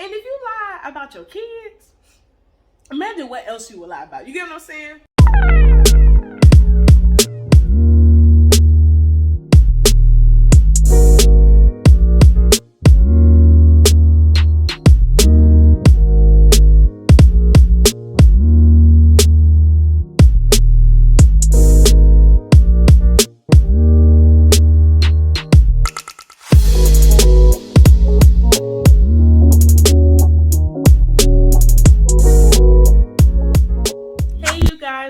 And if you lie about your kids, imagine what else you would lie about. You get what I'm saying?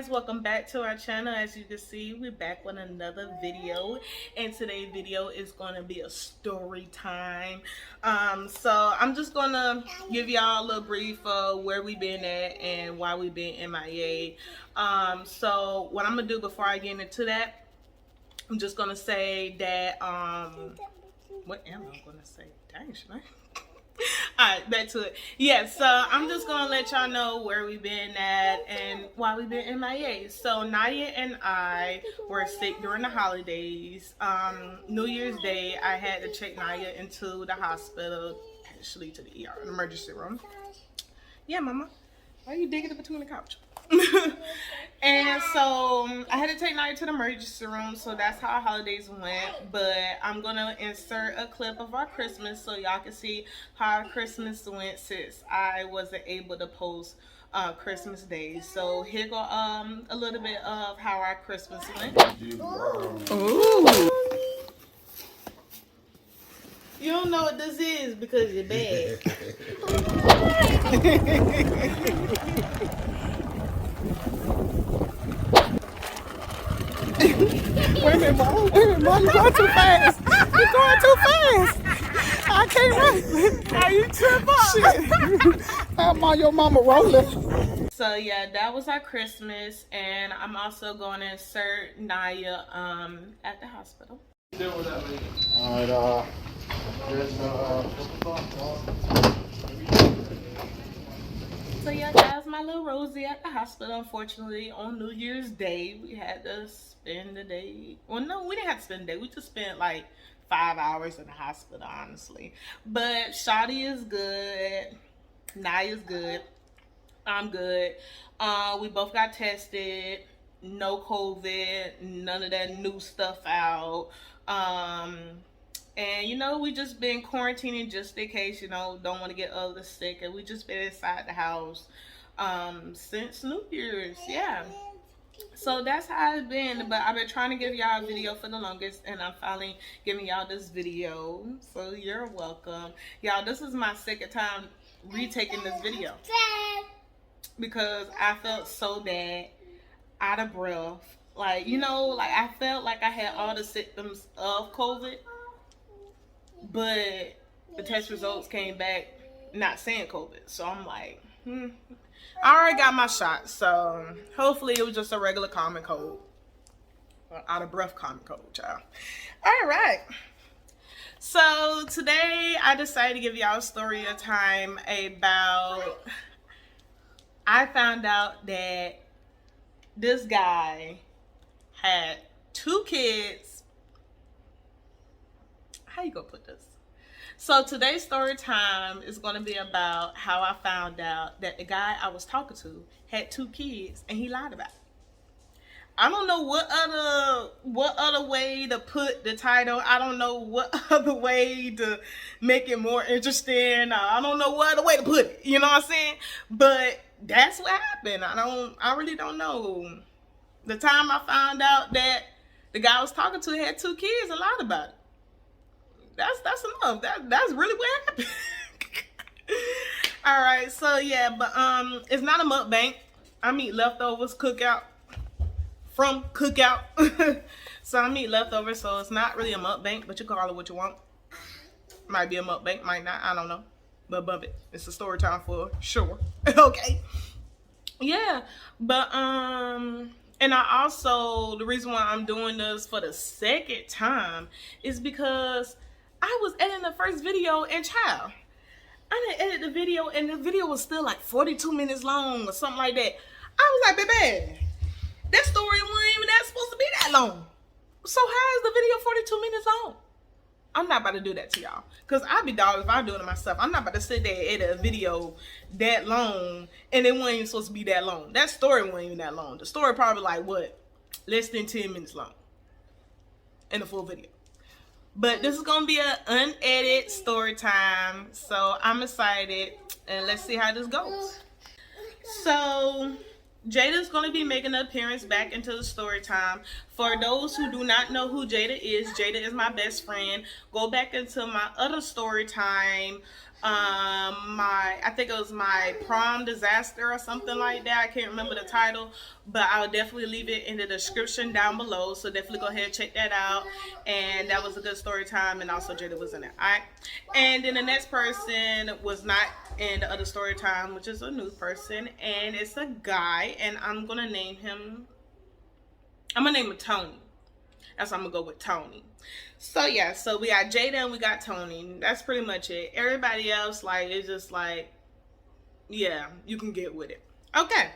Welcome back to our channel. As you can see, we're back with another video, and today's video is going to be a story time. So I'm just gonna give y'all a little brief of where we've been at and why we've been MIA. So what I'm gonna do before I get into that, I'm just gonna say that what am I gonna say? Dang, should I? Alright, back to it. Yeah, so I'm just gonna let y'all know where we've been at and why we've been MIA. So Nadia and I were sick during the holidays. New Year's Day, I had to check Nadia into the hospital, actually to the ER, the emergency room. Yeah, Mama. Why are you digging in between the couch? And so I had to take Nadia to the emergency room, so that's how our holidays went. But I'm gonna insert a clip of our Christmas so y'all can see how our Christmas went since I wasn't able to post Christmas Day. So here go a little bit of how our Christmas went. Ooh. You don't know what this is because you're bad. Wait a minute, Mom. You're going too fast. You're going too fast. I can't run. Are you tripping? I'm on your mama rolling. So yeah, that was our Christmas, and I'm also going to insert Naya at the hospital. Alright, so yeah, that was my little Rosie at the hospital. Unfortunately, on New Year's Day, we had to spend the day. Well, no, we didn't have to spend the day. We just spent like 5 hours in the hospital, honestly. But Shadi is good. Naya's good. I'm good. We both got tested. No COVID. None of that new stuff out. And you know, we just been quarantining just in case, you know, don't want to get others sick, and we just been inside the house since New Year's. Yeah, so that's how it's been. But I've been trying to give y'all a video for the longest, and I'm finally giving y'all this video, so you're welcome. Y'all, this is my second time retaking this video because I felt so bad, out of breath, like, you know, like I felt like I had all the symptoms of COVID, but the test results came back not saying COVID. So I'm like, I already got my shot. So hopefully it was just a regular common cold. Or out of breath common cold, child. All right. So today I decided to give y'all a story time about, I found out that this guy had 2 kids. How you gonna put this? So today's story time is gonna be about how I found out that the guy I was talking to had 2 kids and he lied about it. I don't know what other way to put the title. I don't know what other way to make it more interesting. I don't know what other way to put it. You know what I'm saying? But that's what happened. I really don't know. The time I found out that the guy I was talking to had 2 kids and lied about it. That's enough. That's really what happened. All right, so yeah, but it's not a mukbang. I eat leftovers cookout from cookout. So I eat leftovers, so it's not really a mukbang, but you call it what you want. Might be a mukbang, might not. I don't know. But bump it. It's a story time for sure. Okay. Yeah, but and I also, the reason why I'm doing this for the second time is because I was editing the first video, and child, I didn't edit the video, and the video was still like 42 minutes long or something like that. I was like, baby, that story wasn't even that supposed to be that long. So how is the video 42 minutes long? I'm not about to do that to y'all. Because I'd be dog if I do it to myself. I'm not about to sit there and edit a video that long and it wasn't even supposed to be that long. That story wasn't even that long. The story probably like what? Less than 10 minutes long in the full video. But this is going to be an unedited story time. So I'm excited. And let's see how this goes. So Jada's going to be making an appearance back into the story time. For those who do not know who Jada is my best friend. Go back into my other story time. I think it was my prom disaster or something like that. I can't remember the title, but I'll definitely leave it in the description down below. So definitely go ahead and check that out. And that was a good story time, and also Jada was in it. Alright. And then the next person was not in the other story time, which is a new person, and it's a guy, and I'm gonna name him Tony. That's why I'm gonna go with Tony. So yeah, so we got Jada and we got Tony. That's pretty much it. Everybody else, like, it's just like, yeah, you can get with it. Okay.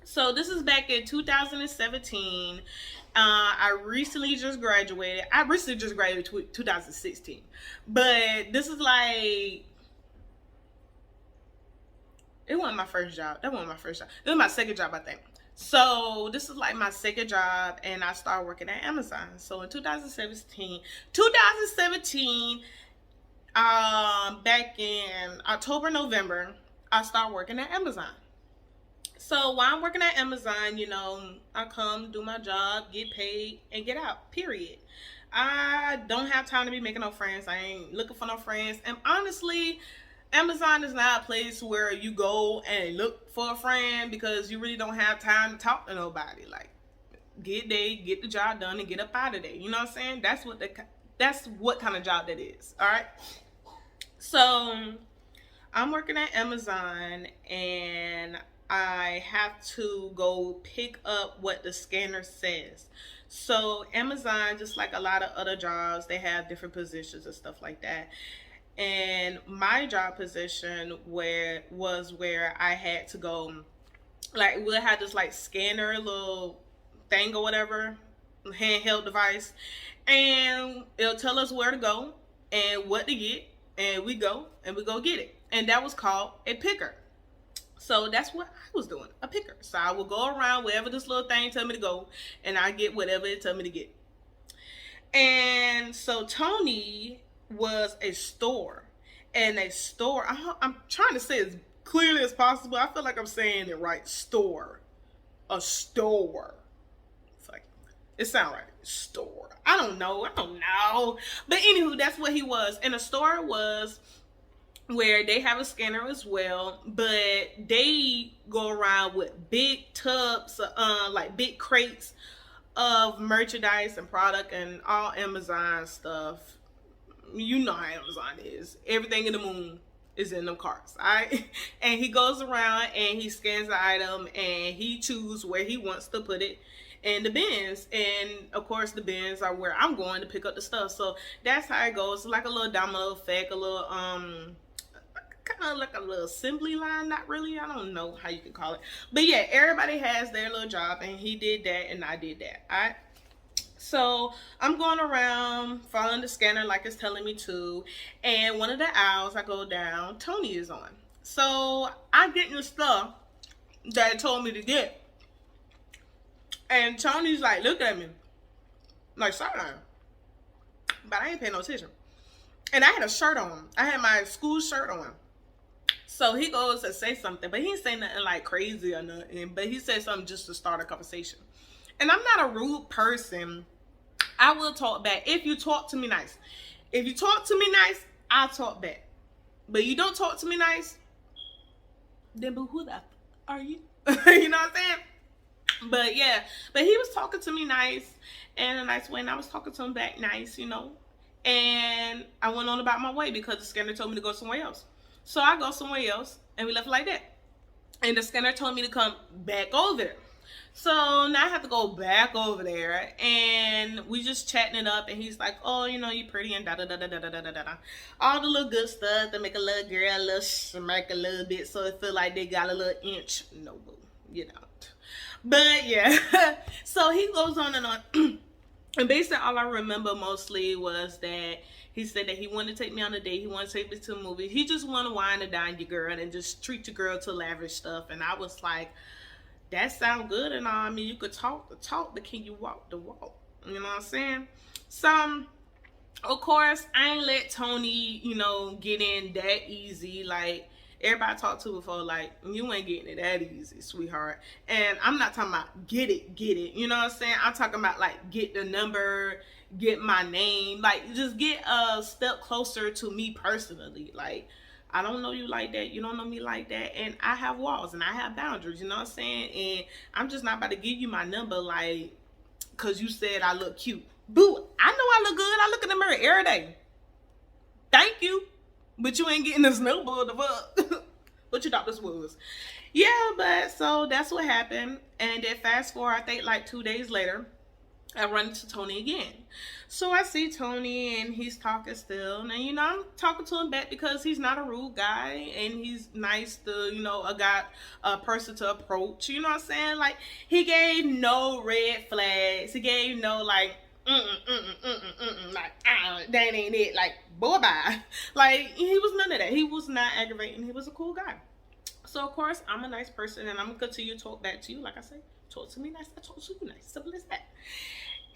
So this is back in 2017. I recently just graduated. 2016. But this is like, it wasn't my first job. That wasn't my first job. It was my second job, I think. So this is like my second job, and I started working at Amazon. So in 2017, back in October, November, I started working at Amazon. So while I'm working at Amazon, you know, I come, do my job, get paid, and get out, period. I don't have time to be making no friends. I ain't looking for no friends. And honestly, Amazon is not a place where you go and look for a friend, because you really don't have time to talk to nobody. Like, get the job done and get up out of there. You know what I'm saying? That's what kind of job that is. All right. So I'm working at Amazon, and I have to go pick up what the scanner says. So Amazon, just like a lot of other jobs, they have different positions and stuff like that. And my job position where I had to go, like, we'll have this like scanner little thing or whatever, handheld device, and it'll tell us where to go and what to get, and we go get it. And that was called a picker. So that's what I was doing, a picker. So I would go around wherever this little thing tell me to go, and I get whatever it tell me to get. And so Tony was a store, and a store, I'm trying to say as clearly as possible. I feel like I'm saying it right. A store. It's like, it sounds right. Store. I don't know. But anywho, that's what he was. And a store was where they have a scanner as well, but they go around with big tubs, like big crates of merchandise and product and all Amazon stuff. You know how Amazon is. Everything in the moon is in them carts, alright? And he goes around and he scans the item, and he chooses where he wants to put it in the bins. And of course the bins are where I'm going to pick up the stuff. So that's how it goes. It's like a little domino effect, a little kind of like a little assembly line. Not really, I don't know how you can call it, but yeah, everybody has their little job, and he did that and I did that. Alright, so I'm going around following the scanner like it's telling me to, and one of the aisles I go down, Tony is on. So I'm getting the stuff that it told me to get, and Tony's like, look at me like, sorry, but I ain't paying no attention. And I had a shirt on. I had my school shirt on. So he goes to say something, but he didn't say nothing like crazy or nothing, but he said something just to start a conversation. And I'm not a rude person. I will talk back if you talk to me nice. If you talk to me nice, I'll talk back. But you don't talk to me nice, then boo, who the are you? You know what I'm saying? But yeah, but he was talking to me nice, in a nice way, and I was talking to him back nice, you know. And I went on about my way because the scanner told me to go somewhere else. So I go somewhere else, and we left like that. And the scanner told me to come back over there. So now I have to go back over there, and we just chatting it up, and he's like, oh, you know, you pretty, and da-da-da-da-da-da-da-da-da. All the little good stuff that make a little girl a little smirk a little bit, so it feel like they got a little inch. No, boo, you don't. But yeah, so he goes on and on. And basically, all I remember mostly was that he said that he wanted to take me on a date. He wanted to take me to a movie. He just wanted to wine and dine your girl and just treat your girl to lavish stuff. And I was like, that sound good and all. I mean, you could talk the talk, but can you walk the walk? You know what I'm saying? So, of course, I ain't let Tony, get in that easy. Like, everybody I talked to before, like, you ain't getting it that easy, sweetheart. And I'm not talking about get it. You know what I'm saying? I'm talking about, like, get the number, get my name. Like, just get a step closer to me personally. Like, I don't know you like that. You don't know me like that. And I have walls and I have boundaries, you know what I'm saying? And I'm just not about to give you my number, like, because you said I look cute. Boo, I know I look good. I look in the mirror every day. Thank you. But you ain't getting this number the fuck. What you thought this was? Yeah, but so that's what happened. And then fast forward, I think like 2 days later, I run into Tony again. So I see Tony and he's talking still. And, I'm talking to him back because he's not a rude guy and he's nice to, a person to approach. You know what I'm saying? Like, he gave no red flags. He gave no, like, like, that ain't it. Like, boy, bye. Like, he was none of that. He was not aggravating. He was a cool guy. So, of course, I'm a nice person and I'm going to continue to talk back to you. Like I said, talk to me nice. I talk to you nice. Simple as that.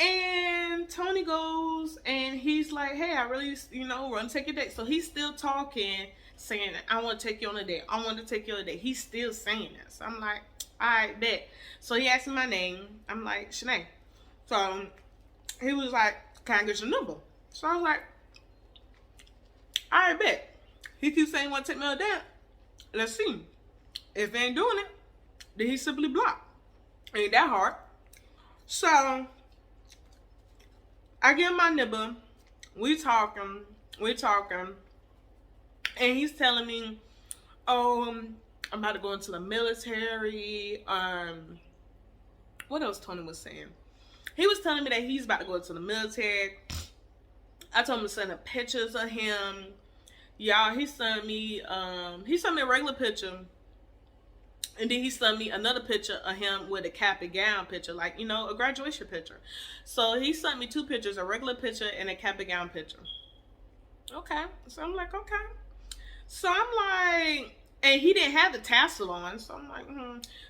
And Tony goes and he's like, hey, I really, want to take a date. So he's still talking, saying, I want to take you on a date. I want to take you on a date. He's still saying this. I'm like, all right, bet. So he asked me my name. I'm like, Shanae. So he was like, can I get your number? So I was like, all right, bet. He keeps saying, want to take me on a date. Let's see. If he ain't doing it, then he simply block. Ain't that hard. So I give him my number. We talking. And he's telling me, oh, I'm about to go into the military. What else Tony was saying? He was telling me that he's about to go into the military. I told him to send pictures of him. Y'all, he sent me a regular picture. And then he sent me another picture of him with a cap and gown picture, like, a graduation picture. So he sent me 2 pictures, a regular picture and a cap and gown picture. Okay. So I'm like, okay. So I'm like, and he didn't have the tassel on. So I'm like,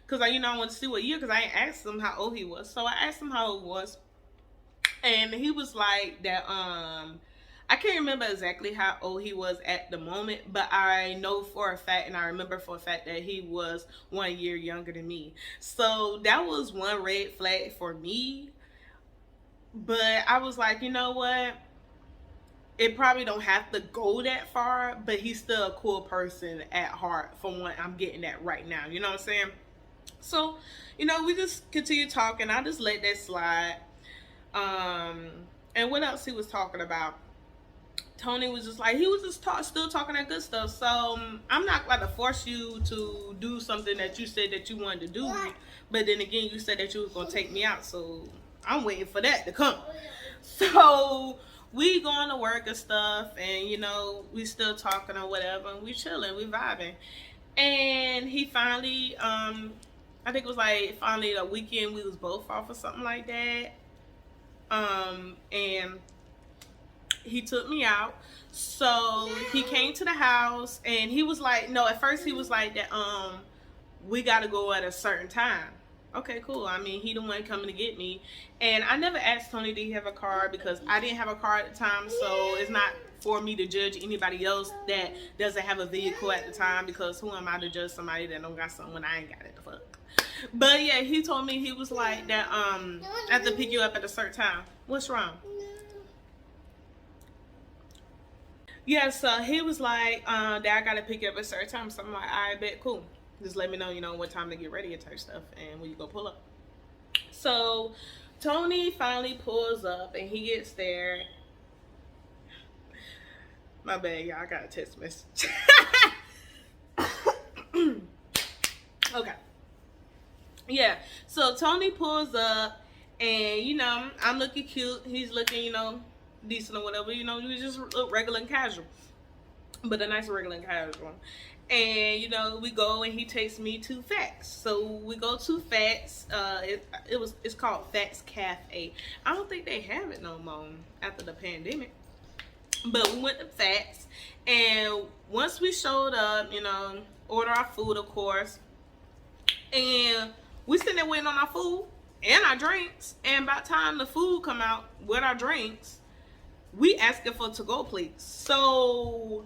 because I want to see what year, because I ain't asked him how old he was. So I asked him how old he was. And he was like that, I can't remember exactly how old he was at the moment, but I know for a fact, and I remember for a fact that he was 1 year younger than me. So that was one red flag for me. But I was like, you know what? It probably don't have to go that far, but he's still a cool person at heart from what I'm getting at right now. You know what I'm saying? So, we just continue talking. I just let that slide. And what else he was talking about? Tony was just like, he was just still talking that good stuff. So I'm not going to force you to do something that you said that you wanted to do. But then again, you said that you was going to take me out. So I'm waiting for that to come. So we going to work and stuff. And, we still talking or whatever. And we chilling. We vibing. And he finally, I think it was like finally a weekend we was both off or something like that. And he took me out. So he came to the house and he was like, no, at first he was like that, we gotta go at a certain time. Okay, cool. I mean, he the one coming to get me. And I never asked Tony, did he have a car? Because I didn't have a car at the time, so it's not for me to judge anybody else that doesn't have a vehicle at the time, because who am I to judge somebody that don't got something when I ain't got it, the fuck. But yeah, he told me, he was like that, I have to pick you up at a certain time. What's wrong? Yeah, so he was like, that I gotta pick you up at a certain time. So I'm like, all right, bet, cool. Just let me know, what time to get ready and type stuff, and when you go pull up. So Tony finally pulls up and he gets there. My bad, y'all, I got a text message. Okay. Yeah, so Tony pulls up and, I'm looking cute. He's looking, decent or whatever. We just look regular and casual. But a nice regular and casual. And you know, we go and he takes me to Fats. So we go to Fats. It's called Fats Cafe. I don't think they have it no more after the pandemic. But we went to Fats, and once we showed up, you know, order our food, of course, and we sitting there waiting on our food and our drinks. And by the time the food come out with our drinks, we asking for to-go plates. So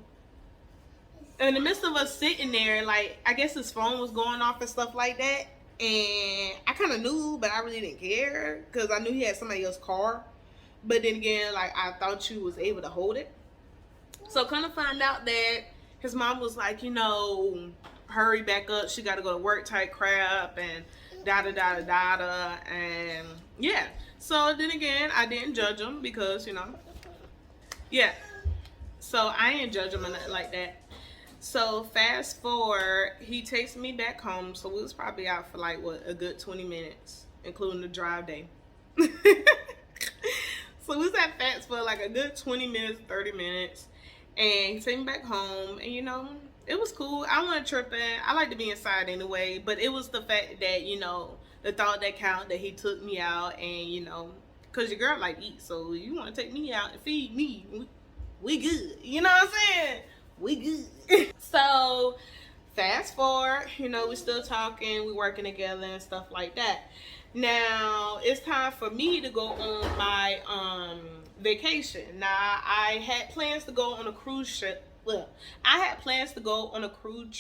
in the midst of us sitting there, like, I guess his phone was going off and stuff like that. And I kind of knew, but I really didn't care because I knew he had somebody else's car. But then again, like, I thought you was able to hold it. So kind of find out that his mom was like, you know, hurry back up. She got to go to work type crap and da-da-da-da-da-da. And yeah. So then again, I didn't judge him because, you know, yeah. So I didn't judge him or nothing like that. So fast forward, he takes me back home. So we was probably out for like, what, a good 20 minutes, including the drive day. So we was at Fats for like a good 20 minutes, 30 minutes. And he took me back home. And, you know, it was cool. I wasn't tripping. I like to be inside anyway. But it was the fact that, you know, the thought that counted, that he took me out. And, you know, because your girl like eat. So you want to take me out and feed me. We good. You know what I'm saying? We good. So fast forward, you know, we still talking. We working together and stuff like that. Now it's time for me to go on my vacation. Now I had plans to go on a cruise trip. Well, I had plans to go on a cruise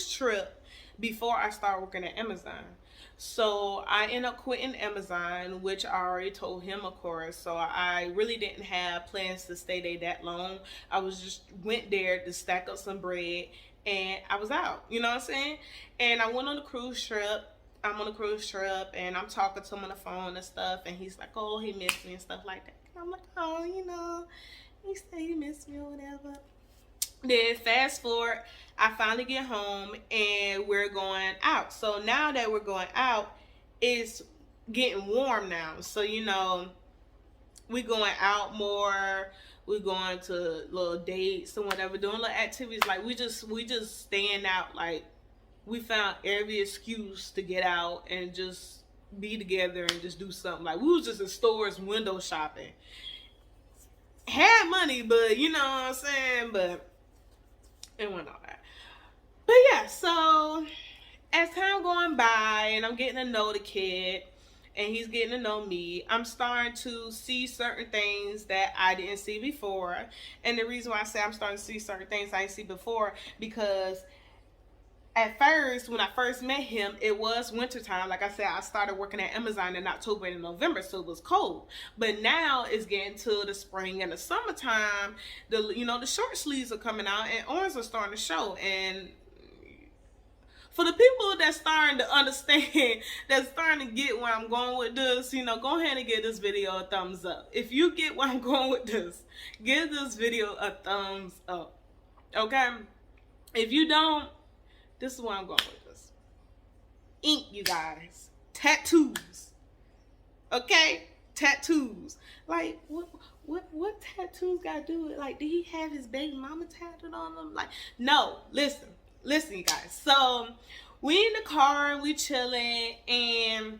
trip before I started working at Amazon. So I ended up quitting Amazon, which I already told him, of course. So I really didn't have plans to stay there that long. I was just went there to stack up some bread, and I was out. You know what I'm saying? And I went on a cruise trip. I'm on a cruise trip, and I'm talking to him on the phone and stuff, and he's like, oh, he missed me and stuff like that. And I'm like, oh, you know, he said he missed me or whatever. Then fast forward, I finally get home, and we're going out. So now that we're going out, it's getting warm now. So, you know, we going out more. We're going to little dates and whatever, doing little activities. Like, we just staying out. Like, we found every excuse to get out and just be together and just do something. Like, we was just in stores window shopping. Had money, but you know what I'm saying? But it wasn't all that. But yeah, so as time going by and I'm getting to know the kid and he's getting to know me, I'm starting to see certain things that I didn't see before. And the reason why I say I'm starting to see certain things I didn't see before, because at first, when I first met him, it was wintertime. Like I said, I started working at Amazon in October and November, so it was cold. But now it's getting to the spring and the summertime. The short sleeves are coming out and orange are starting to show. And for the people that's starting to understand, that's starting to get where I'm going with this, you know, go ahead and give this video a thumbs up. If you get where I'm going with this, give this video a thumbs up. Okay? If you don't, this is where I'm going with this. Ink, you guys. Tattoos. Okay? Tattoos. Like, what tattoos got to do with, like, did he have his baby mama tattooed on him? Like, no. Listen, you guys. So, we in the car and we chilling, and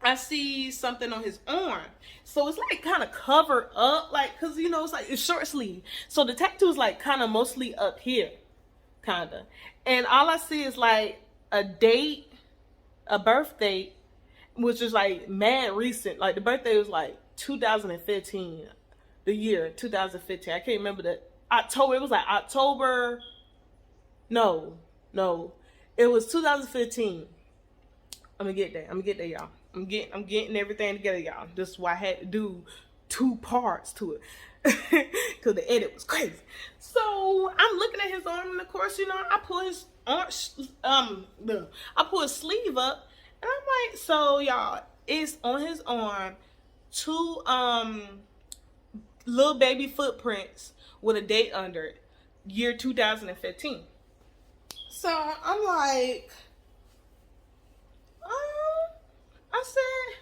I see something on his arm. So, it's, like, kind of covered up, like, because, you know, it's short sleeve. So, the tattoo is, like, kind of mostly up here. Kinda. And all I see is like a date, a birth date, which is like mad recent. Like the birthday was like 2015, the year 2015. I can't remember that. October. It was like October. No. It was 2015. I'm gonna get there, y'all. I'm getting everything together, y'all. This is why I had to do 2 parts to it. Because the edit was crazy. So I'm looking at his arm, and of course, you know, I pull his sleeve up, and I'm like, so y'all, it's on his arm 2 little baby footprints with a date under it, year 2015. So I'm like, I said,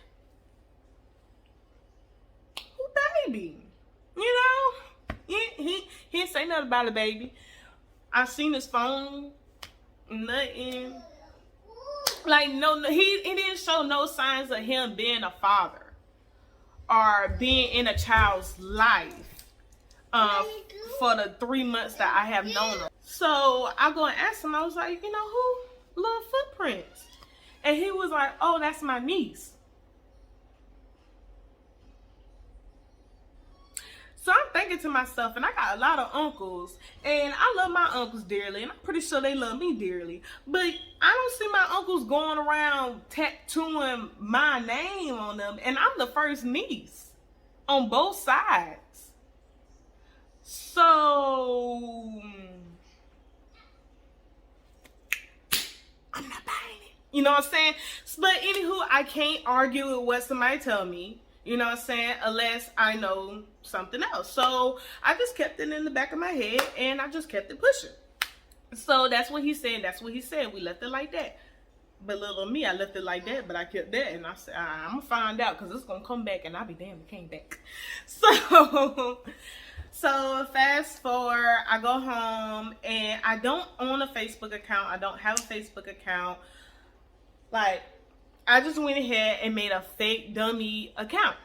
who baby? You know, he didn't say nothing about a baby. I seen his phone, nothing. Like, no, he didn't show no signs of him being a father or being in a child's life for the 3 months that I have known him. So I go and ask him, I was like, you know, who? Little Footprints. And he was like, oh, that's my niece. So I'm thinking to myself, and I got a lot of uncles, and I love my uncles dearly, and I'm pretty sure they love me dearly. But I don't see my uncles going around tattooing my name on them, and I'm the first niece on both sides. So I'm not buying it. You know what I'm saying? But anywho, I can't argue with what somebody tell me. You know what I'm saying? Unless I know something else. So I just kept it in the back of my head and I just kept it pushing. So that's what he said. That's what he said. We left it like that. But little me, I left it like that, but I kept that. And I said, I'm going to find out because it's going to come back and I'll be damned it came back. So fast forward, I go home and I don't own a Facebook account. I don't have a Facebook account. Like, I just went ahead and made a fake dummy account.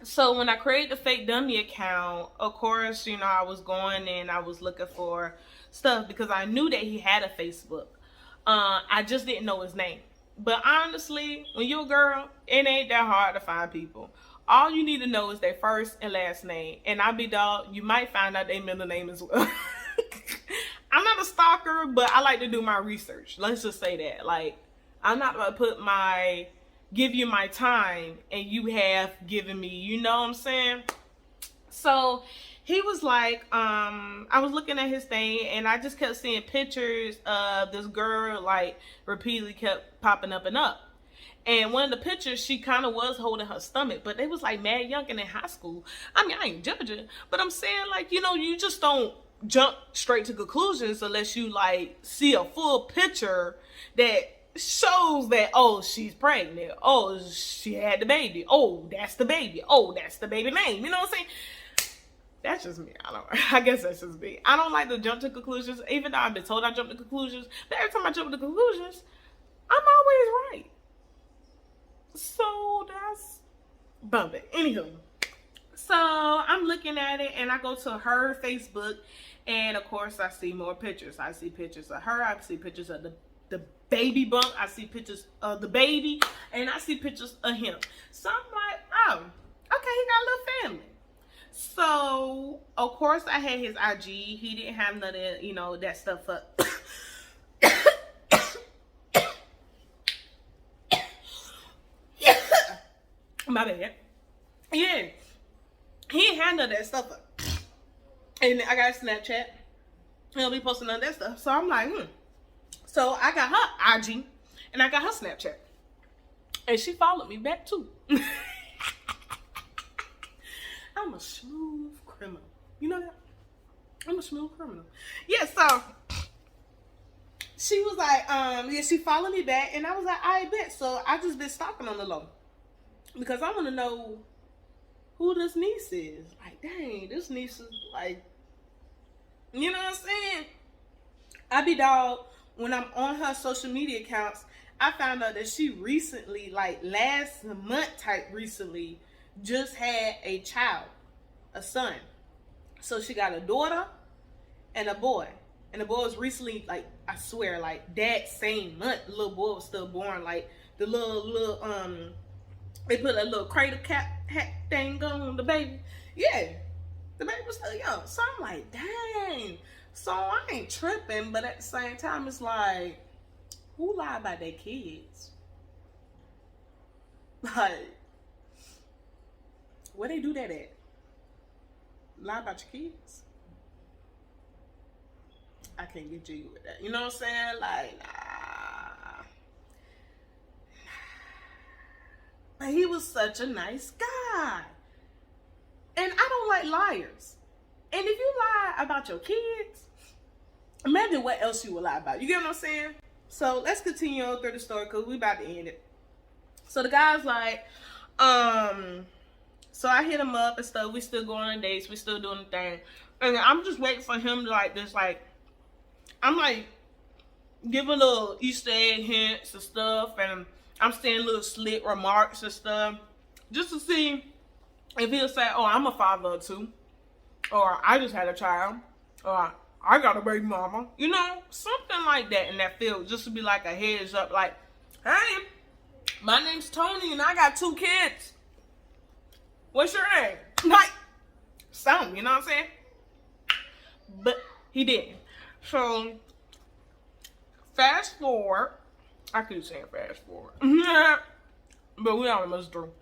So when I created the fake dummy account, of course, you know, I was going and I was looking for stuff because I knew that he had a Facebook. I just didn't know his name. But honestly, when you're a girl, it ain't that hard to find people. All you need to know is their first and last name. And I be dog, you might find out their middle name as well. I'm not a stalker, but I like to do my research. Let's just say that. Like, I'm not going to give you my time and you have given me, you know what I'm saying? So he was like, I was looking at his thing and I just kept seeing pictures of this girl, like, repeatedly kept popping up and up. And one of the pictures, she kind of was holding her stomach, but they was like mad young and in high school. I mean, I ain't judging, but I'm saying, like, you know, you just don't jump straight to conclusions unless you like see a full picture that shows that, oh, she's pregnant, oh, she had the baby, oh, that's the baby, oh, that's the baby name, you know what I'm saying? That's just me. I guess that's just me. I don't like to jump to conclusions, even though I've been told I jump to conclusions, but every time I jump to conclusions, I'm always right. So that's bumping. Anywho, so I'm looking at it and I go to her Facebook and of course I see more pictures. I see pictures of her, I see pictures of the baby bump, I see pictures of the baby, and I see pictures of him. So I'm like, oh, okay, he got a little family. So of course I had his IG. He didn't have none of, you know, that stuff up. My bad. Yeah, he ain't had none of that stuff up. And I got Snapchat. He'll be posting none of that stuff. So I'm like, So I got her IG and I got her Snapchat. And she followed me back too. I'm a smooth criminal. You know that? I'm a smooth criminal. Yeah, so she was like, yeah, she followed me back and I was like, I bet. So I just been stalking on the low. Because I want to know who this niece is. Like, dang, this niece is like, you know what I'm saying? I be dog, when I'm on her social media accounts, I found out that she recently, like last month type recently, just had a child, a son. So she got a daughter and a boy. And the boy was recently, like, I swear, like that same month, the little boy was still born. Like the little, they put a little cradle cap hat thing on the baby. Yeah, the baby was still young. So I'm like, dang. So I ain't tripping, but at the same time, it's like, who lie about their kids? Like, where they do that at? Lie about your kids? I can't get jiggy with that. You know what I'm saying? Like, nah. But he was such a nice guy. And I don't like liars. And if you lie about your kids, imagine what else you would lie about. You get what I'm saying? So let's continue on through the story because we about to end it. So the guy's like, so I hit him up and stuff. We still going on dates. We still doing the thing. And I'm just waiting for him to like, just like, I'm like giving little Easter egg hints and stuff, and I'm saying little slick remarks and stuff, just to see if he'll say, "Oh, I'm a father too," or "I just had a child," or "I got a baby mama," you know, something like that in that field, just to be like a heads up, like, "Hey, my name's Tony and I got 2 kids. What's your name?" Like, something, you know what I'm saying? But he didn't. So, fast forward. I keep saying fast forward. But we almost through.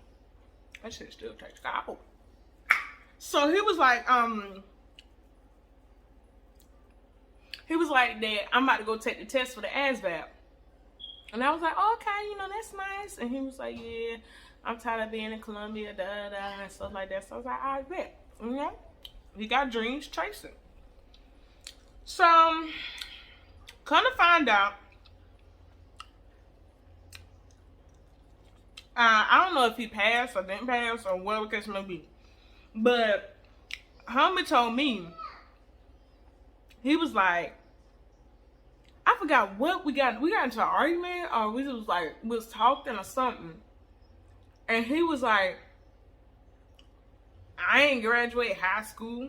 That shit still takes out. So he was like, that I'm about to go take the test for the ASVAB. And I was like, oh, okay, you know, that's nice. And he was like, yeah, I'm tired of being in Columbia, and stuff like that. So I was like, I bet. You know, he got dreams chasing. So, come to find out, I don't know if he passed or didn't pass or whatever the case may be. But homie told me, he was like, I forgot what we got into an argument, or we was talking or something. And he was like, I ain't graduate high school.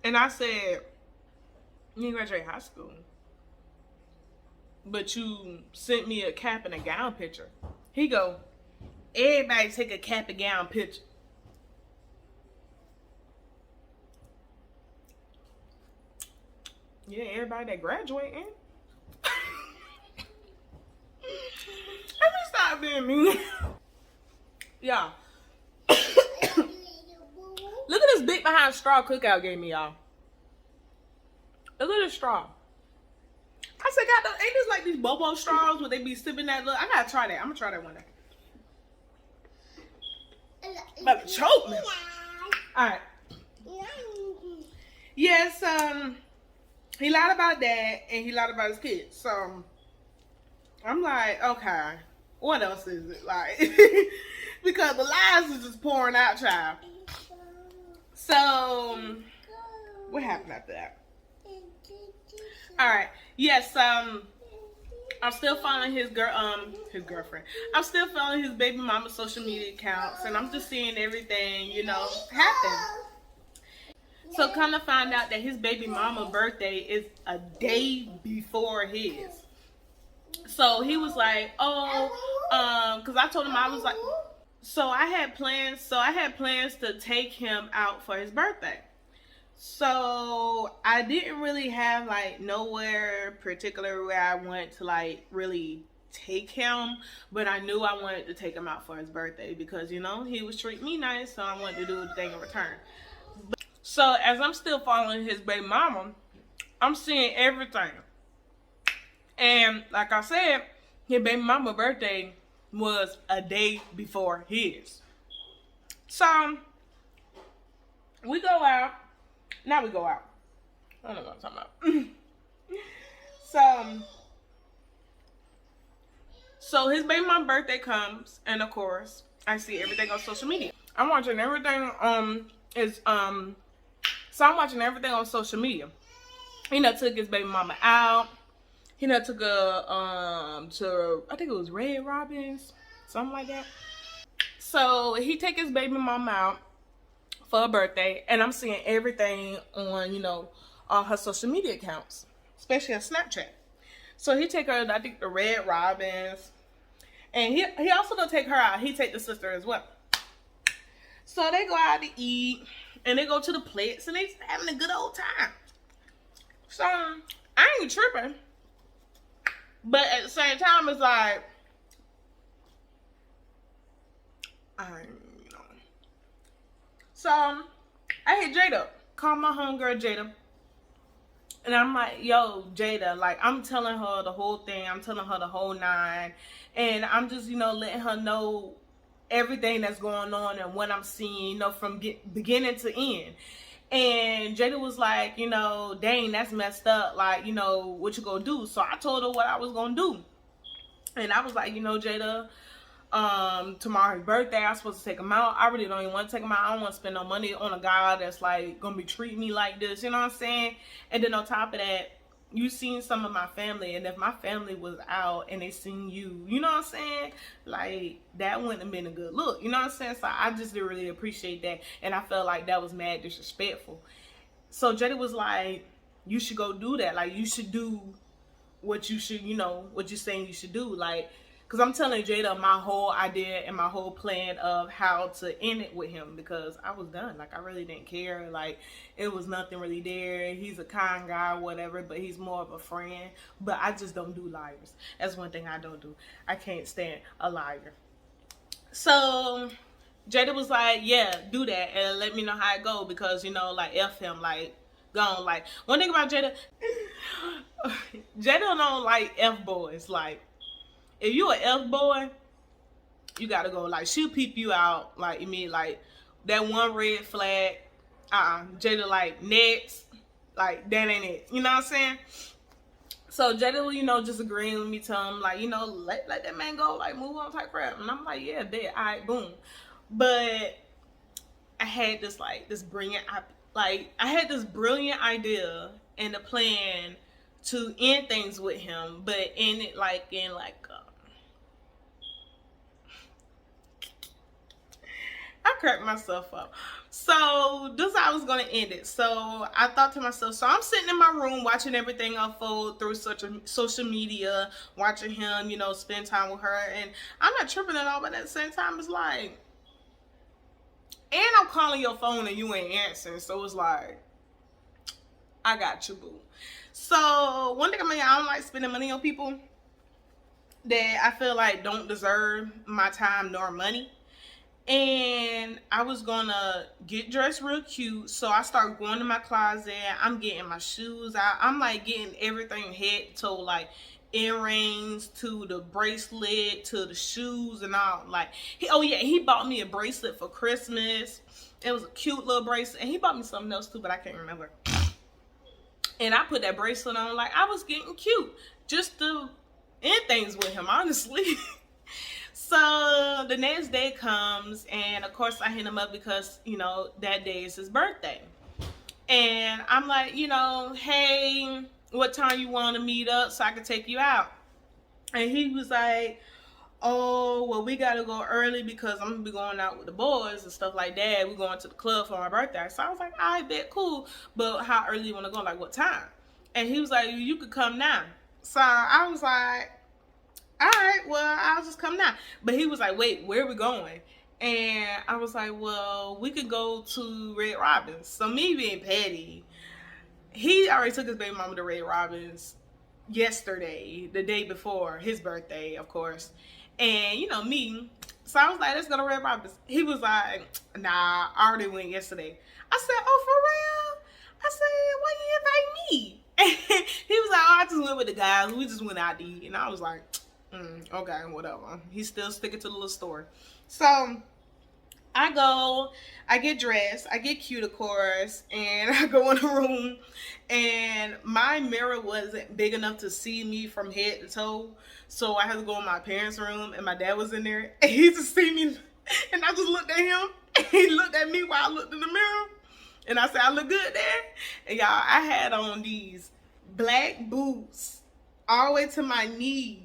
And I said, you didn't graduate high school, but you sent me a cap and a gown picture. He go, everybody take a cap and gown picture. Yeah, everybody that graduating. Let me stop being mean. Y'all. Look at this big behind straw cookout gave me, y'all. Look at this straw. I said, God, ain't this like these Bobo straws where they be sipping that? Look, I gotta try that. I'm gonna try that one day. About to choke me. Alright. Yes, he lied about that, and he lied about his kids. So, I'm like, okay, what else is it? Like, because the lies is just pouring out, child. So, what happened after that? Alright, yes, I'm still following his girlfriend. I'm still following his baby mama's social media accounts, and I'm just seeing everything, you know, happen. So come to find out that his baby mama's birthday is a day before his. So he was like, oh, because I told him, I was like, I had plans to take him out for his birthday. So I didn't really have like nowhere particular where I wanted to like really take him, but I knew I wanted to take him out for his birthday because, you know, he was treating me nice, so I wanted to do the thing in return. So as I'm still following his baby mama, I'm seeing everything. And like I said, his baby mama's birthday was a day before his. So we go out. Now we go out. I don't know what I'm talking about. So his baby mom's birthday comes, and of course, I see everything on social media. I'm watching everything so I'm watching everything on social media. He took his baby mama out. He took her to, I think it was Red Robin's, something like that. So he take his baby mama out for her birthday, and I'm seeing everything on, you know, all her social media accounts, especially her Snapchat. So he take her, I think, the Red Robins, and he also don't take her out. He take the sister as well. So they go out to eat, and they go to the plates, and they having a good old time. So I ain't tripping, but at the same time, it's like, you know. So I hit Jada, call my homegirl Jada, and I'm like, yo, Jada, like, I'm telling her the whole thing. I'm telling her the whole nine, and I'm just, you know, letting her know everything that's going on and what I'm seeing, you know, from beginning to end. And Jada was like, you know, dang, that's messed up. Like, you know, what you gonna do? So I told her what I was gonna do. And I was like, you know, Jada, tomorrow's birthday. I'm supposed to take him out. I really don't even want to take him out. I don't want to spend no money on a guy that's like gonna be treating me like this. You know what I'm saying? And then on top of that, you seen some of my family, and if my family was out and they seen you, you know what I'm saying? Like, that wouldn't have been a good look. You know what I'm saying? So I just didn't really appreciate that, and I felt like that was mad disrespectful. So Jada was like, you should go do that. Like, you should do what you should, you know, what you're saying you should do. Like, because I'm telling Jada my whole idea and my whole plan of how to end it with him, because I was done. Like, I really didn't care. Like, it was nothing really there. He's a kind guy or whatever, but he's more of a friend. But I just don't do liars. That's one thing I don't do. I can't stand a liar. So Jada was like, yeah, do that and let me know how it go, because, you know, like, F him, like, gone. Like, one thing about Jada, Jada don't like F boys. Like, if you an F boy, you gotta go. Like, she'll peep you out. Like, you mean, like, that one red flag, Jada like, next. Like, that ain't it. You know what I'm saying? So Jada, you know, just agreeing with me, telling him, like, you know, let that man go, like, move on type crap. And I'm like, yeah, bet, all right, boom. But I had this, like, this brilliant idea and a plan to end things with him, but end it like in like I cracked myself up. So this is how I was gonna end it. So I thought to myself, so I'm sitting in my room watching everything unfold through social media, watching him, you know, spend time with her, and I'm not tripping at all, but at the same time it's like, and I'm calling your phone and you ain't answering, so it's like, I got you, boo. So one thing I don't like spending money on people that I feel like don't deserve my time nor money. And I was gonna get dressed real cute, so I start going to my closet. I'm getting my shoes out. I'm like getting everything head to toe, like earrings to the bracelet to the shoes and all. Like, he bought me a bracelet for Christmas. It was a cute little bracelet, and he bought me something else too, but I can't remember. And I put that bracelet on like I was getting cute, just to end things with him, honestly. So the next day comes, and of course I hit him up because, you know, that day is his birthday. And I'm like, you know, hey, what time you want to meet up so I can take you out? And he was like, oh, well, we got to go early because I'm going to be going out with the boys and stuff like that. We're going to the club for my birthday. So I was like, I bet, cool. But how early you want to go? Like, what time? And he was like, you could come now. So I was like, all right, well, I'll just come now. But he was like, wait, where are we going? And I was like, well, we could go to Red Robin's. So me being petty, he already took his baby mama to Red Robin's yesterday, the day before his birthday, of course. And, you know, me, so I was like, let's go to Red Robin's. He was like, nah, I already went yesterday. I said, oh, for real? I said, why you invite me? And he was like, oh, I just went with the guys. We just went out to eat. And I was like, okay, whatever. He's still sticking to the little store. So I go, I get dressed, I get cute, of course, and I go in the room, and my mirror wasn't big enough to see me from head to toe, so I had to go in my parents' room, and my dad was in there, and he just see me, and I just looked at him, and he looked at me while I looked in the mirror, and I said, I look good there? And y'all, I had on these black boots all the way to my knees.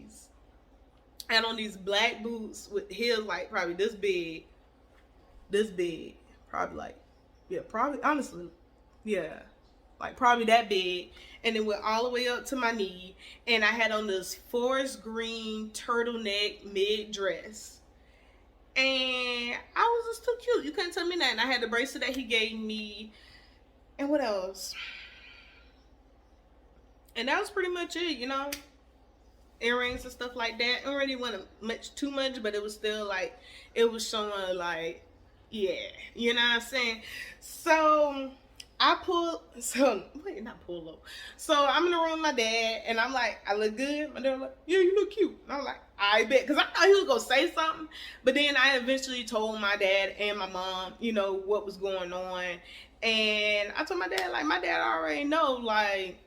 I had on these black boots with heels like probably this big, probably like, yeah, probably, honestly, yeah, like probably that big, and it went all the way up to my knee, and I had on this forest green turtleneck mid dress, and I was just too cute. You couldn't tell me nothing. I had the bracelet that he gave me, and what else? And that was pretty much it, you know. Earrings and stuff like that. I don't really want too much, but it was still like, it was showing like, yeah, you know what I'm saying? So not pull up. So I'm in the room with my dad, and I'm like, I look good? My dad was like, yeah, you look cute. And I'm like, I bet, because I thought he was gonna say something, but then I eventually told my dad and my mom, you know, what was going on, and I told my dad, like, my dad already know, like,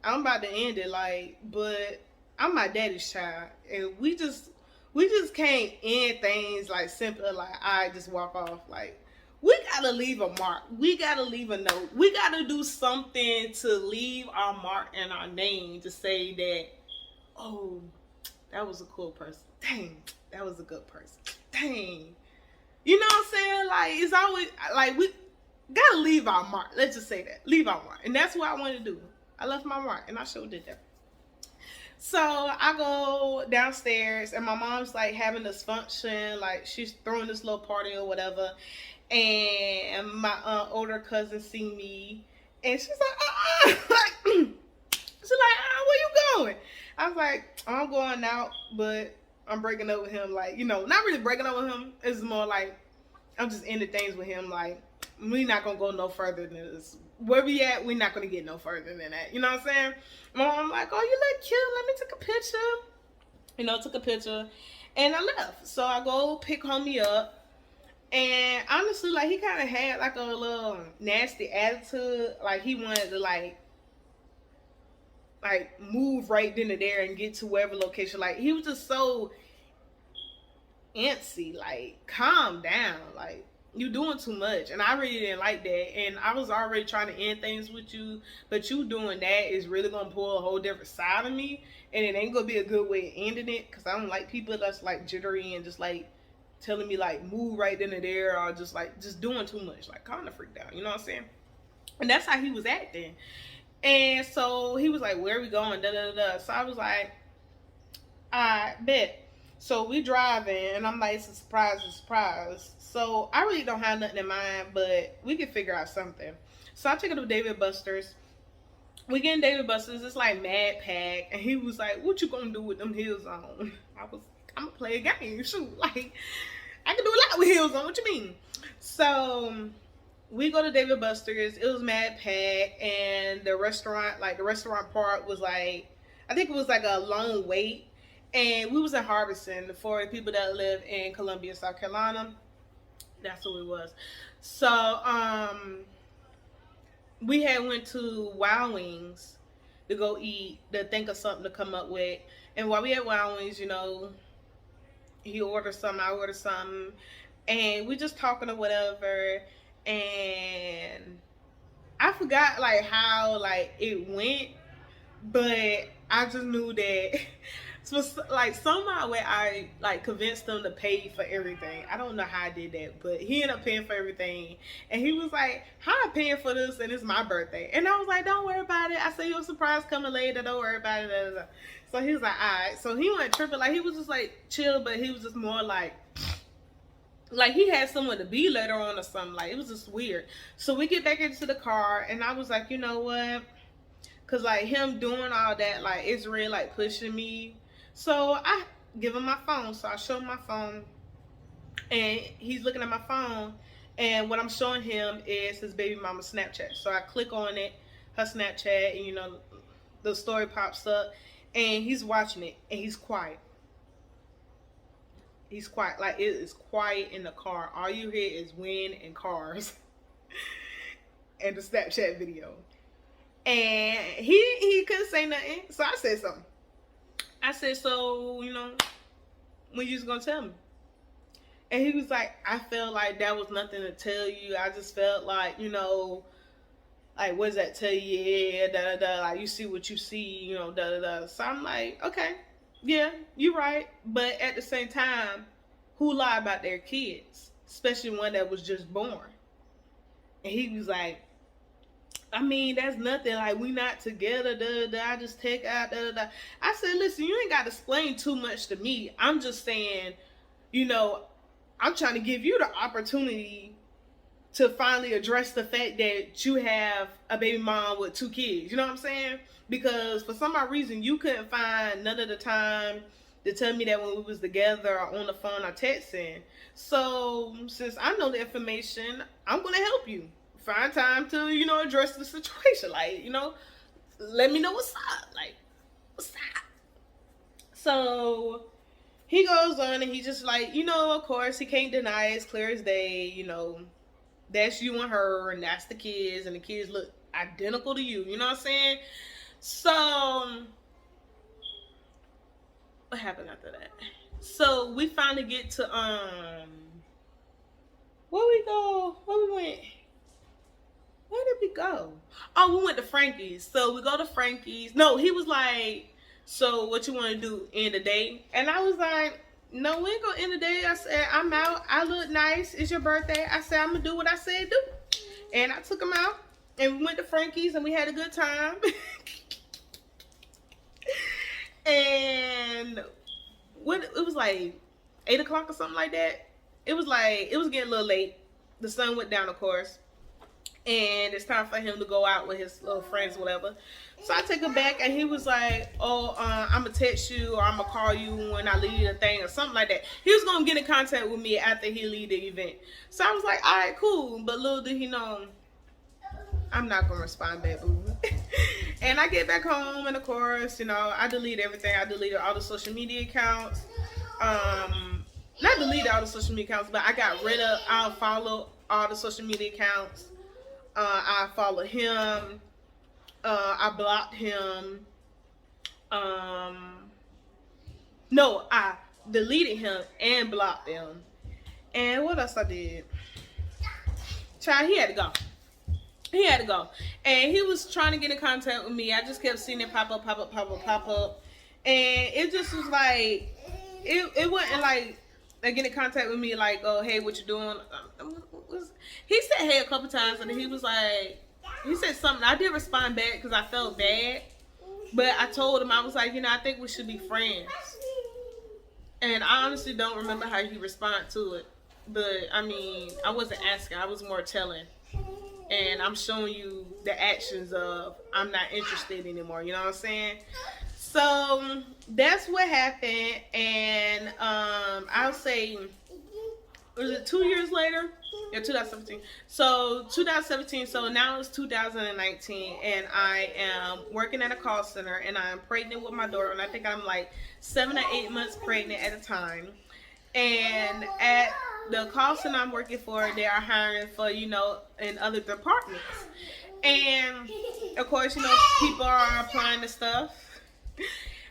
I'm about to end it, like, but I'm my daddy's child, and we just we just can't end things like simple, like I just walk off. Like, we gotta leave a mark. We gotta leave a note. We gotta do something to leave our mark and our name to say that, oh, that was a cool person. Dang, that was a good person. Dang. You know what I'm saying? Like, it's always like we gotta leave our mark. Let's just say that. Leave our mark. And that's what I want to do. I left my mark and I sure did that. So I go downstairs and my mom's like having this function, like she's throwing this little party or whatever. And my older cousin see me and she's like, like she's like, where you going? I was like, I'm going out, but I'm breaking up with him. Like, you know, not really breaking up with him. It's more like I'm just ending things with him. Like, we not gonna go no further than this. Where we at, we're not gonna get no further than that. You know what I'm saying? My mom like, oh, you look cute. Let me take a picture. You know, took a picture, and I left. So I go pick homie up, and honestly, like, he kind of had like a little nasty attitude. Like, he wanted to like move right then and there and get to wherever location. Like, he was just so antsy. Like, calm down. Like, you doing too much. And I really didn't like that. And I was already trying to end things with you, but you doing that is really gonna pull a whole different side of me, and it ain't gonna be a good way of ending it, because I don't like people that's like jittery and just like telling me like move right then and there, or just like just doing too much, like kind of freaked out. You know what I'm saying? And that's how he was acting. And so he was like, where are we going? Da da da. So I was like, I bet. So we driving, and I'm like, it's a surprise, a surprise. So I really don't have nothing in mind, but we can figure out something. So I took it to David Buster's. We get in David Buster's. It's like mad pack, and he was like, "What you gonna do with them heels on?" I'm gonna play a game. Shoot, like I can do a lot with heels on. What you mean? So we go to David Buster's. It was mad pack, and the restaurant part was like, I think it was like a long wait. And we was in Harbison for people that live in Columbia, South Carolina. That's who it was. So we had went to Wild Wings to go eat, to think of something to come up with. And while we at Wild Wings, you know, he ordered something, I ordered something, and we just talking or whatever. And I forgot like how like it went, but I just knew that so like somehow where I like convinced them to pay for everything. I don't know how I did that, but he ended up paying for everything. And he was like, how am I paying for this and it's my birthday? And I was like, don't worry about it. I said, your surprise coming later, don't worry about it. So he was like, alright. So he went tripping, like he was just like chill, but he was just more like he had someone to be later on or something. Like, it was just weird. So we get back into the car, and I was like, you know what? Because, like, him doing all that, like, it's really, like, pushing me. So I give him my phone. So I show him my phone, and he's looking at my phone, and what I'm showing him is his baby mama's Snapchat. So I click on it, her Snapchat, and, you know, the story pops up, and he's watching it, and he's quiet. He's quiet. Like, it is quiet in the car. All you hear is wind and cars and the Snapchat video. And he couldn't say nothing. So I said something. I said, so, you know, when you just gonna tell me? And he was like, I felt like that was nothing to tell you. I just felt like, you know, like, what does that tell you? Yeah, da da da. Like, you see what you see, you know, da da da. So I'm like, okay. Yeah, you're right. But at the same time, who lie about their kids? Especially one that was just born. And he was like, I mean, that's nothing. Like, we not together. Da, da, da. I just take out. Da, da, da. I said, listen, you ain't got to explain too much to me. I'm just saying, you know, I'm trying to give you the opportunity to finally address the fact that you have a baby mom with 2 kids. You know what I'm saying? Because for some odd reason, you couldn't find none of the time to tell me that when we was together or on the phone or texting. So since I know the information, I'm going to help you find time to, you know, address the situation. Like, you know, let me know what's up. Like, what's up? So he goes on and he just like, you know, of course, he can't deny it. It's clear as day, you know, that's you and her, and that's the kids, and the kids look identical to you. You know what I'm saying? So, what happened after that? So we finally get to where we go? Where we went? Where did we go? Oh, we went to Frankie's. So we go to Frankie's. No, he was like, so what you want to do, end the day? And I was like, no, we ain't gonna end the day. I said, I'm out. I look nice. It's your birthday. I said, I'm gonna do what I said do. And I took him out and we went to Frankie's and we had a good time. And what it was like 8 o'clock or something like that. It was getting a little late. The sun went down, of course. And it's time for him to go out with his little friends, whatever. So I take him back, and he was like, "Oh, I'm gonna text you, or I'm gonna call you when I leave the thing, or something like that." He was gonna get in contact with me after he leave the event. So I was like, "All right, cool." But little did he know, I'm not gonna respond back, boo. And I get back home, and of course, I delete everything. I deleted all the social media accounts. Not deleted all the social media accounts, but I got rid of. I unfollowed all the social media accounts. I followed him. I blocked him. No, I deleted him and blocked him. And what else I did? Child, he had to go. He had to go. And he was trying to get in contact with me. I just kept seeing it pop up, pop up, pop up, pop up. And it just was like, it wasn't like, get in contact with me like, oh, hey, what you doing? He said hey a couple times, and he was like, he said something. I did respond back because I felt bad. But I told him, I was like, I think we should be friends. And I honestly don't remember how he responded to it. But, I mean, I wasn't asking. I was more telling. And I'm showing you the actions of I'm not interested anymore. You know what I'm saying? So that's what happened. And I'll say, was it 2 years later? Yeah, 2017. So 2017. So now it's 2019, and I am working at a call center, and I'm pregnant with my daughter, and I think I'm like 7 or 8 months pregnant at a time. And at the call center I'm working for, they are hiring for, in other departments. And of course, people are applying to stuff.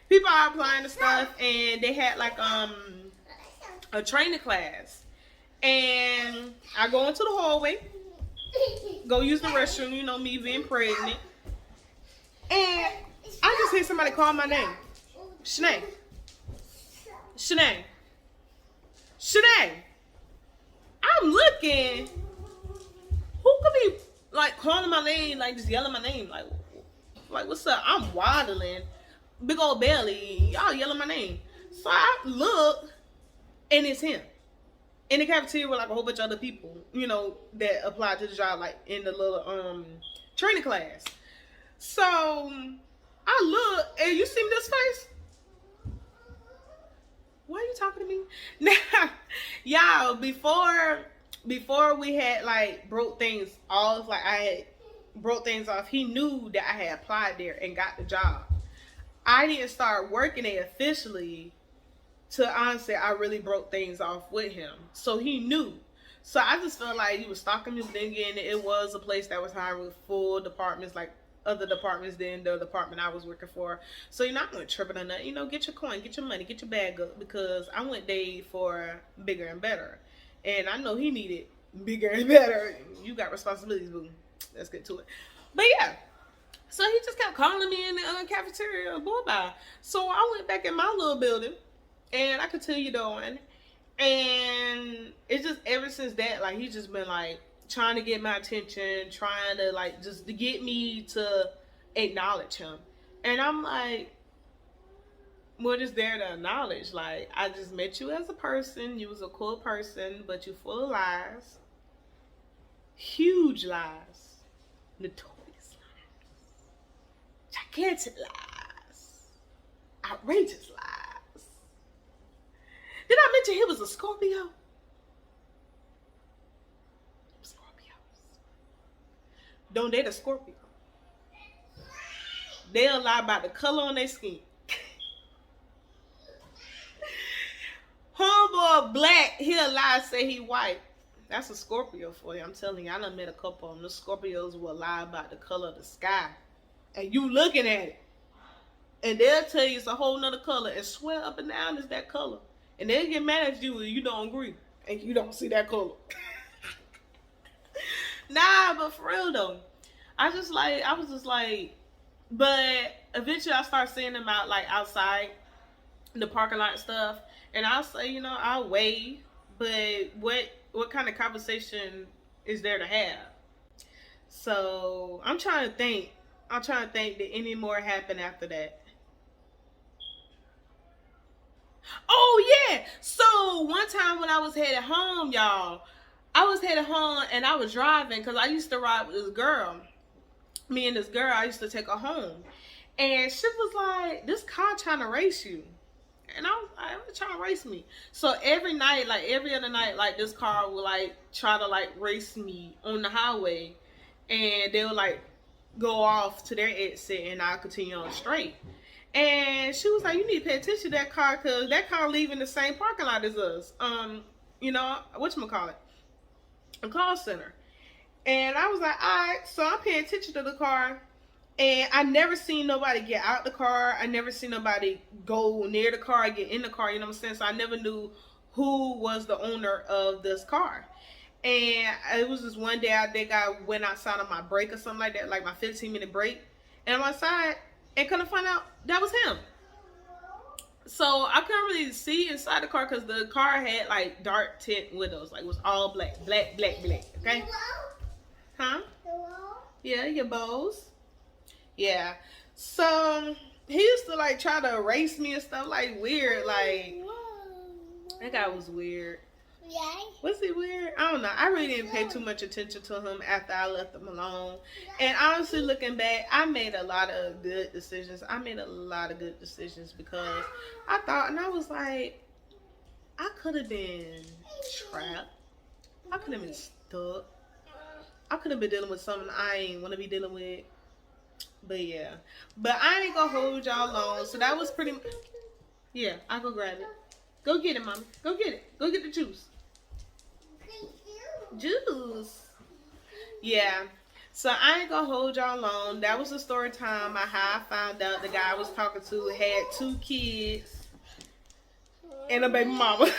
People are applying to stuff, and they had like a training class. And I go into the hallway, go use the restroom, me being pregnant. And I just hear somebody call my name. Shanae. Shanae. Shanae. I'm looking. Who could be like calling my name, like just yelling my name? Like what's up? I'm waddling. Big old belly. Y'all yelling my name. So I look, and it's him. In the cafeteria with like a whole bunch of other people, that applied to the job, like in the little training class. So I look, and you see this face? Why are you talking to me? Now, y'all, before we had like broke things off, like I had broke things off, he knew that I had applied there and got the job. I didn't start working there officially to honestly, I really broke things off with him. So he knew. So I just felt like he was stalking me. But then again, it was a place that was hiring with full departments, like other departments than the department I was working for. So you're not going to trip it on that. Get your coin, get your money, get your bag up. Because I went there for bigger and better. And I know he needed bigger and better. You got responsibilities, boo. Let's get to it. But yeah. So he just kept calling me in the cafeteria. Bye. So I went back in my little building. And I continue doing. And it's just ever since that, like, he's just been, like, trying to get my attention, trying to, like, just to get me to acknowledge him. And I'm like, what is there to acknowledge? Like, I just met you as a person. You was a cool person, but you full of lies. Huge lies. Notorious lies. Gigantic lies. Outrageous lies. Did I mention he was a Scorpio? Scorpios. Don't date a Scorpio. They'll lie about the color on their skin. Homeboy black, he'll lie, say he white. That's a Scorpio for you. I'm telling you, I done met a couple of them. The Scorpios will lie about the color of the sky. And you looking at it. And they'll tell you it's a whole nother color and swear up and down it's that color. And they'll get mad at you when you don't agree and you don't see that color. Nah, but for real though, I was just like, but eventually I started seeing them out like outside the parking lot and stuff, and I'll say, you know, I'll wave, but what kind of conversation is there to have? So I'm trying to think. Did any more happen after that? Oh yeah. So one time when I was headed home, y'all, I was headed home and I was driving because I used to ride with this girl. Me and this girl, I used to take her home, and she was like, "This car trying to race you." And I was like, "I'm trying to race me." So every night, like every other night, like this car would like try to like race me on the highway, and they would like go off to their exit, and I'll continue on straight. And she was like, "You need to pay attention to that car, cause that car leaving the same parking lot as us. You know, whatchamacallit, a call center." And I was like, "All right." So I'm paying attention to the car. And I never seen nobody get out the car. I never seen nobody go near the car, get in the car, you know what I'm saying? So I never knew who was the owner of this car. And it was just one day I think I went outside on my break or something like that, like my 15-minute break. And I'm outside and couldn't find out that was him. So I couldn't really see inside the car because the car had like dark tint windows. Like it was all black, black, black, black. Okay? Huh? Yeah, your bows. Yeah, so he used to like try to erase me and stuff, like weird, like that guy was weird. Was he weird? I don't know. I really didn't pay too much attention to him after I left him alone. And honestly, looking back, I made a lot of good decisions. Because I thought, and I was like, I could have been trapped. I could have been stuck. I could have been dealing with something I ain't want to be dealing with. But yeah, but I ain't gonna hold y'all long. So that was pretty. Yeah, I'll go grab it. Go get it, mommy. Go get it. Go get the juice. Juice. Yeah. So I ain't gonna hold y'all long. That was the story time. How I found out the guy I was talking to had 2 kids and a baby mama.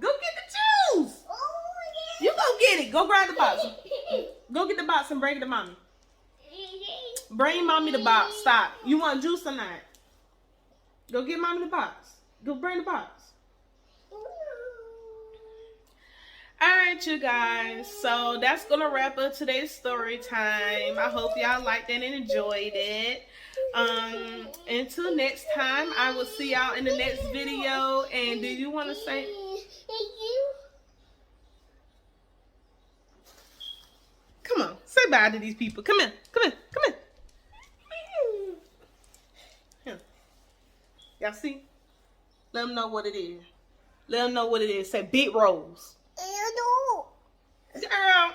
Go get the juice. You go get it. Go grab the box. Go get the box and bring it to mommy. Bring mommy the box. Stop. You want juice or not? Go get mommy the box. Go bring the box. Alright, you guys. So that's going to wrap up today's story time. I hope y'all liked it and enjoyed it. Until next time, I will see y'all in the next video. And do you want to say... Come on. Say bye to these people. Come here. Come here. Come here. Y'all see? Let them know what it is. Let them know what it is. Say big rolls. Girl.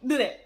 Do that.